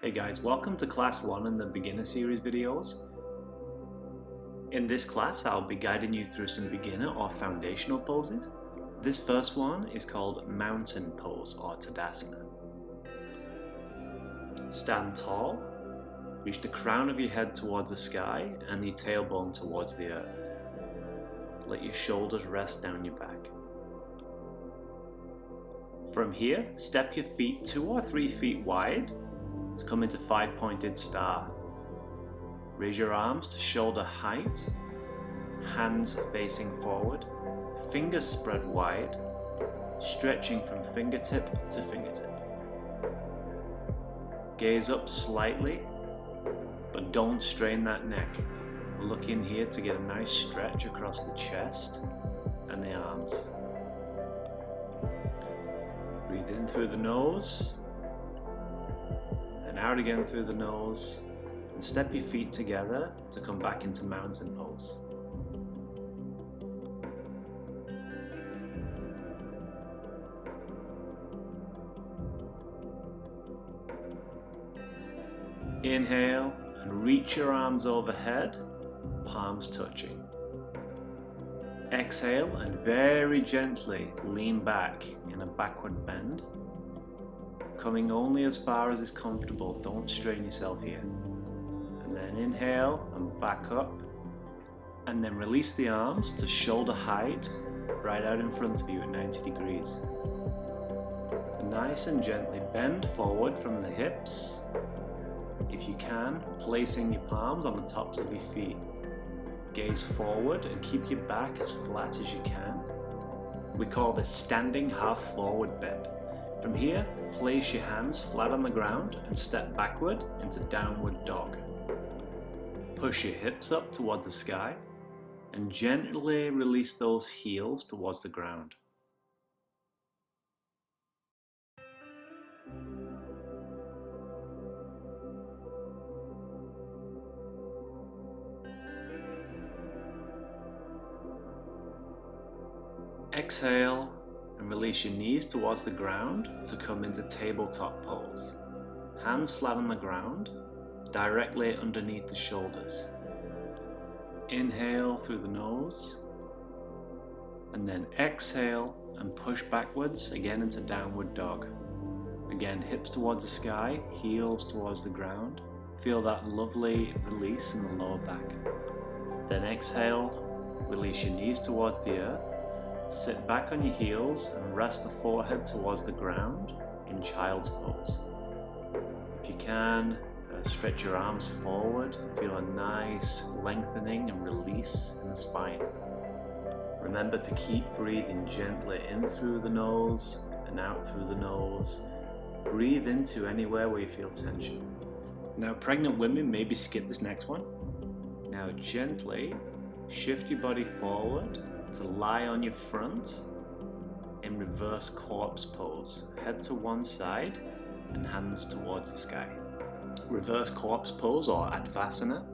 Hey guys, welcome to class 1 in the beginner series videos. In this class I'll be guiding you through some beginner or foundational poses. This first one is called mountain pose or Tadasana. Stand tall, reach the crown of your head towards the sky and your tailbone towards the earth. Let your shoulders rest down your back. From here, step your feet 2 or 3 feet wide to come into 5-pointed star. Raise your arms to shoulder height, hands facing forward, fingers spread wide, stretching from fingertip to fingertip. Gaze up slightly, but don't strain that neck. Look in here to get a nice stretch across the chest and the arms. Breathe in through the nose, and out again through the nose, and step your feet together to come back into mountain pose. Inhale and reach your arms overhead, palms touching. Exhale and very gently lean back in a backward bend, coming only as far as is comfortable. Don't strain yourself here. And then inhale and back up, and then release the arms to shoulder height right out in front of you at 90 degrees. And nice and gently bend forward from the hips, if you can, placing your palms on the tops of your feet. Gaze forward and keep your back as flat as you can. We call this standing half forward bend. From here, place your hands flat on the ground and step backward into downward dog. Push your hips up towards the sky and gently release those heels towards the ground. Exhale and release your knees towards the ground to come into tabletop pose. Hands flat on the ground, directly underneath the shoulders. Inhale through the nose, and then exhale and push backwards again into downward dog. Again, hips towards the sky, heels towards the ground. Feel that lovely release in the lower back. Then exhale, release your knees towards the earth. Sit back on your heels and rest the forehead towards the ground in child's pose. If you can, stretch your arms forward. Feel a nice lengthening and release in the spine. Remember to keep breathing gently in through the nose and out through the nose. Breathe into anywhere where you feel tension. Now, pregnant women maybe skip this next one. Now gently shift your body forward to lie on your front in reverse corpse pose. Head to one side and hands towards the sky. Reverse corpse pose or advasana.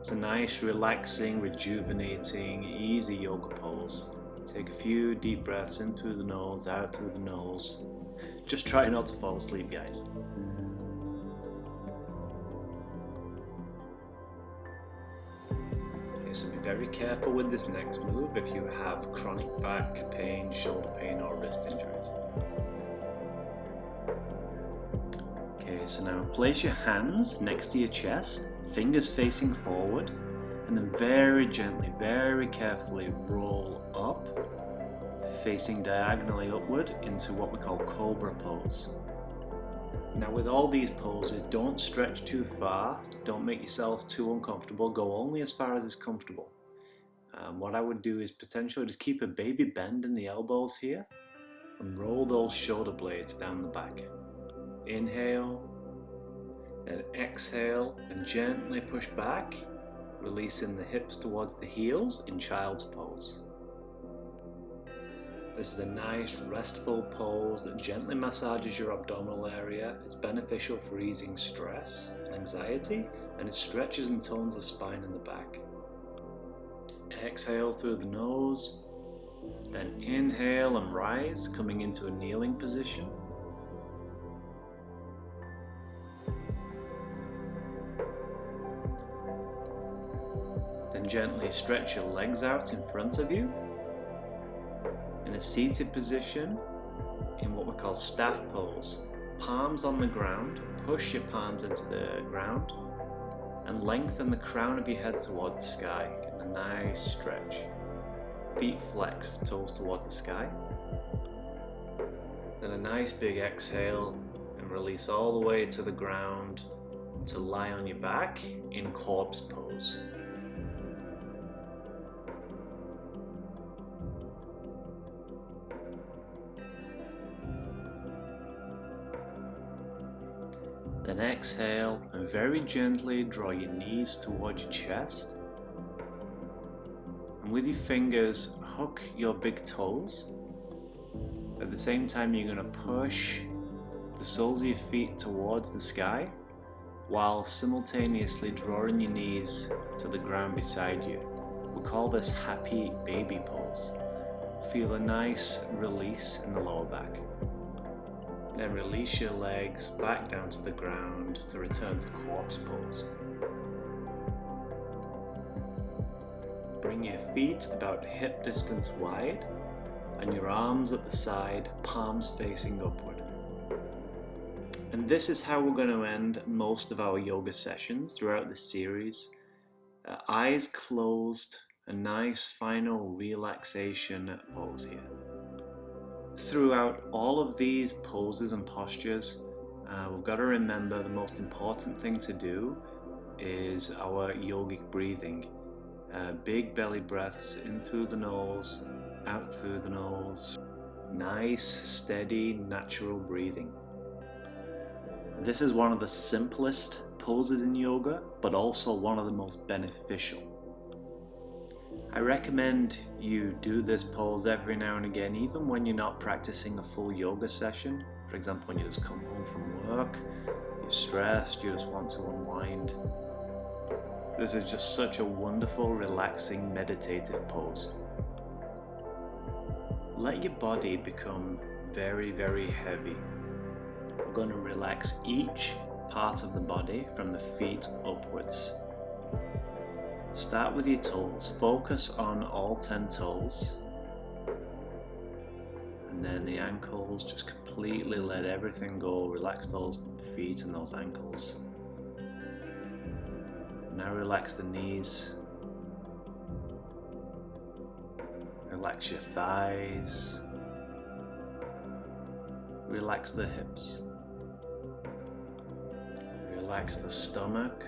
It's a nice, relaxing, rejuvenating, easy yoga pose. Take a few deep breaths in through the nose, out through the nose. Just try not to fall asleep, guys. So be very careful with this next move if you have chronic back pain, shoulder pain or wrist injuries. Okay, so now place your hands next to your chest, fingers facing forward, and then very gently, very carefully roll up, facing diagonally upward into what we call cobra pose. Now with all these poses, don't stretch too far, don't make yourself too uncomfortable, go only as far as is comfortable. What I would do is potentially just keep a baby bend in the elbows here and roll those shoulder blades down the back. Inhale, then exhale and gently push back, releasing the hips towards the heels in child's pose. This is a nice restful pose that gently massages your abdominal area. It's beneficial for easing stress and anxiety, and it stretches and tones the spine and the back. Exhale through the nose, then inhale and rise, coming into a kneeling position. Then gently stretch your legs out in front of you. In a seated position, in what we call staff pose. Palms on the ground, push your palms into the ground, and lengthen the crown of your head towards the sky. Get a nice stretch. Feet flexed, toes towards the sky. Then a nice big exhale and release all the way to the ground to lie on your back in corpse pose. Then exhale and very gently draw your knees towards your chest. And with your fingers, hook your big toes. At the same time, you're going to push the soles of your feet towards the sky while simultaneously drawing your knees to the ground beside you. We call this happy baby pose. Feel a nice release in the lower back. Then release your legs back down to the ground to return to corpse pose. Bring your feet about hip distance wide and your arms at the side, palms facing upward. And this is how we're going to end most of our yoga sessions throughout this series. Eyes closed, a nice final relaxation pose here. Throughout all of these poses and postures, we've got to remember the most important thing to do is our yogic breathing. Big belly breaths in through the nose, out through the nose. Nice, steady, natural breathing. This is one of the simplest poses in yoga, but also one of the most beneficial. I recommend you do this pose every now and again, even when you're not practicing a full yoga session. For example, when you just come home from work, you're stressed, you just want to unwind. This is just such a wonderful, relaxing, meditative pose. Let your body become very, very heavy. We're going to relax each part of the body from the feet upwards. Start with your toes, focus on all 10 toes, and then the ankles, just completely let everything go, relax those feet and those ankles. Now relax the knees, relax your thighs, relax the hips, relax the stomach.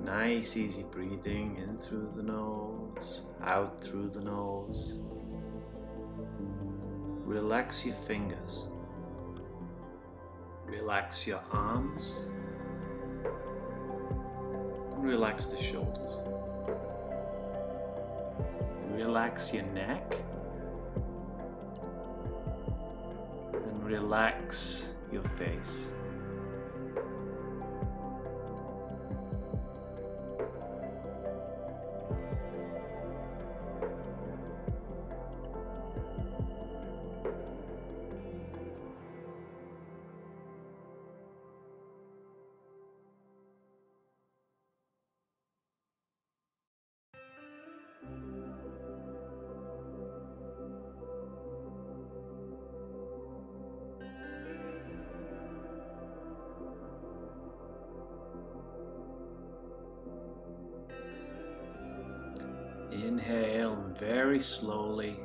Nice easy breathing in through the nose, out through the nose. Relax your fingers. Relax your arms. Relax the shoulders. Relax your neck. And relax your face. Inhale and very slowly,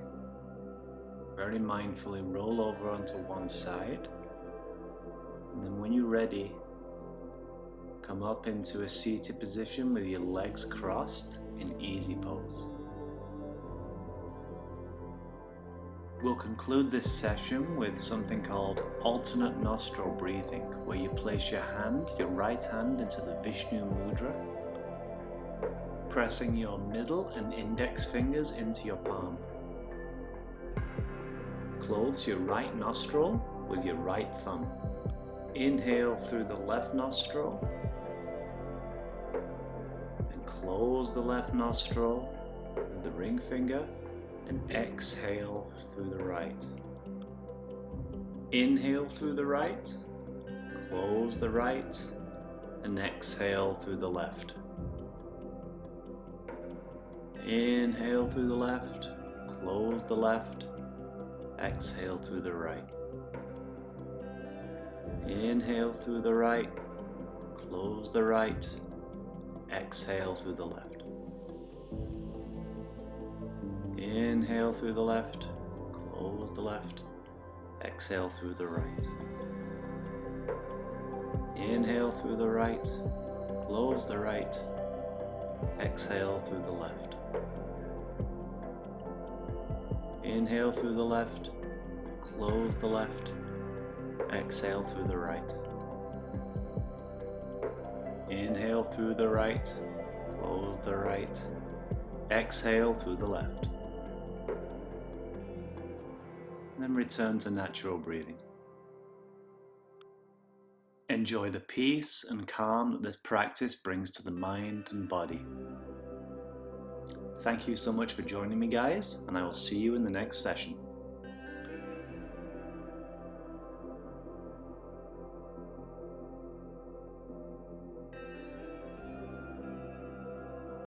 very mindfully roll over onto one side. And then when you're ready, come up into a seated position with your legs crossed in easy pose. We'll conclude this session with something called alternate nostril breathing, where you place your right hand into the Vishnu Mudra, pressing your middle and index fingers into your palm. Close your right nostril with your right thumb. Inhale through the left nostril, then close the left nostril with the ring finger, and exhale through the right. Inhale through the right, close the right, and exhale through the left. Inhale through the left, close the left, exhale through the right. Inhale through the right, close the right, exhale through the left. Inhale through the left, close the left, exhale through the right. Inhale through the right, close the right, exhale through the left. Inhale through the left, close the left, exhale through the right. Inhale through the right, close the right, exhale through the left. Then return to natural breathing. Enjoy the peace and calm that this practice brings to the mind and body. Thank you so much for joining me, guys, and I will see you in the next session.